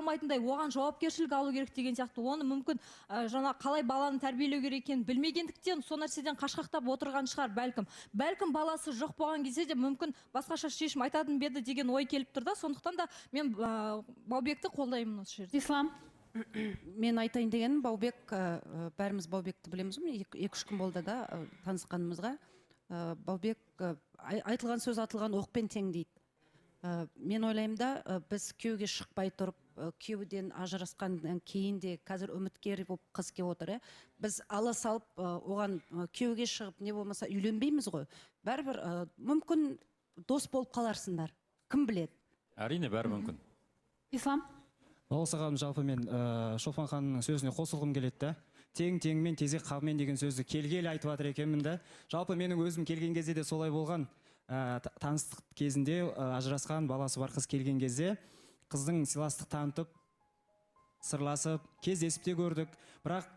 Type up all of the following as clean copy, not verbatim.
алмайтындай оған жауапкершілік алу керек деген сияқты. Оны мүмкін жаңа қалай баланы тәрбиелеу керек екенін білмегендіктен сол нәрседен қашқақтап отырған шығар бәлкім. Бәлкім баласы жоқ болған кезде де мүмкін басқаша шешім айтатын беді деген ой келіп тұр да. Сондықтан да мен Баубекті қолдаймын осы жерде. Ислам. Мен айтайын дегенім, Баубек, бәріміз Баубекті білеміз ғой, 2-3 күн болды да танысқанымызға. Баубек айтылған сөз атылған оқпен тең дейді. Мен ойлаймын да, біз күйеуге шықпай тұрып, күйеуден ажырасқаннан кейін де қазір үміткер болып қыз келіп отыр. Біз ала салып, оған күйеуге шығып, не болмаса үйленбейміз ғой. Бәрібір мүмкін дос болып қаларсыңдар. Кім біледі? Әрине, бәрі мүмкін. Ислам. Осыған жалпы мен Шолпан ханымның сөзіне қосылғым келеді да. Тең-теңмен, тезек қабымен деген сөзді келгелі айтып жатыр екенмін да. Жалпы менің өзім келген кезде де солай болған. Таныстық кезінде ажырасқан баласы бар қыз келген кезде қыздың сыйластық танытып, сырласып, кездесіп те көрдік. Бірақ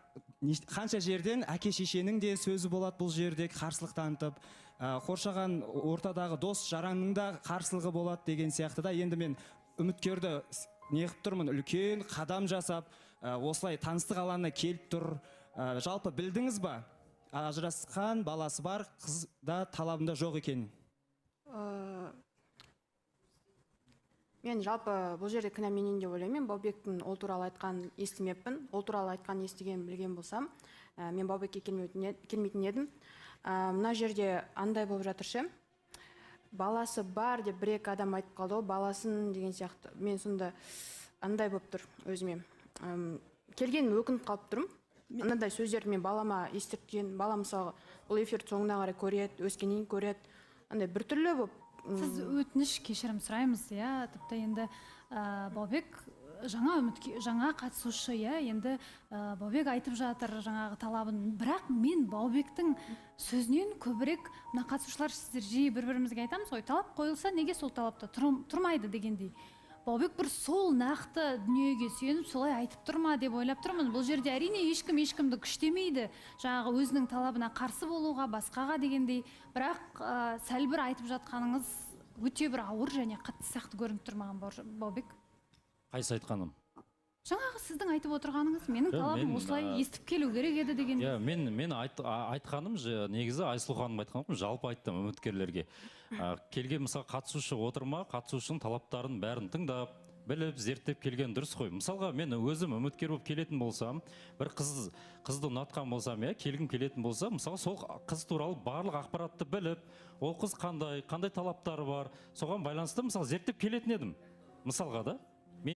қанша жерден әке шешенің де сөзі болады бұл жерде, қарсылық танытып, қоршаған ортадағы дос жараңның да қарсылығы болады деген сияқты да. Енді мен үміткерді неғып тұрмын, үлкен қадам жасап, осылай таныстық алаңына келіп тұр. Жалпы білдіңіз ба? Ажырасқан баласы бар қызда талабында жоқ екен. Мен жалпы бұл жерде кінә менен деп ойлаймын. Баубектің ол туралы айтқан естімеппін. Ол туралы айтқан естіген білген болсам, мен Баубекке келмейтін едім. Мына жерде андай болып жатыршы. Баласы бар деп бір-екі адам айтып қалды, баласын деген сияқты. Мен сонда андай болып тұр өзіме. Келгенім өкініп қалып тұрмын. Мынандай сөздерді мен балама естірткен, бала мысалы бұл эфирді соңына қарай көреді, өскеннен көреді. Андай біртүрлі болып. Сіз өтініш кешірім сұраймыз, иә, тіпті енді Баубек жаңа қатысушы, иә, енді Баубек айтып жатыр жаңағы талабын. Бірақ мен Баубектің сөзінен көбірек, мына қатысушылар сіздер жиі бір-бірімізге айтамыз ғой, талап қойылса неге сол талапта тұрмайды дегендей. Баубек бір сол нақты дүниеге сүйеніп солай айтып тұрма деп ойлап тұрмын. Бұл жерде әрине ешкімді күштемейді. Жаңағы өзінің талабына қарсы болуға, басқаға дегендей. Бірақ сәл бір айтып жатқаныңыз өте бір ауыр және қатты сияқты көрініп тұрмаған Баубек. Қайсы айтқаным? Жаңағы сіздің айтып отырғаныңыз, менің талабым осылай естіп келу керек еді деген. Мен айтқаным негізі Айсұлу ханым айтқаным, жалпы айттым үміткерлерге. Келген мысалы қатысушы отырма, қатысушының талаптарын бәрін тыңдап, біліп, зерттеп келген дұрыс қой. Мысалға мен өзім үміткер болып келетін болсам, бір қызды ұнатқан болсам, келгім келетін болса, мысалы сол қыз туралы барлық ақпаратты біліп, ол қыз қандай талаптары бар, соған байланысты мысалы зерттеп келетін едім. Мысалға да.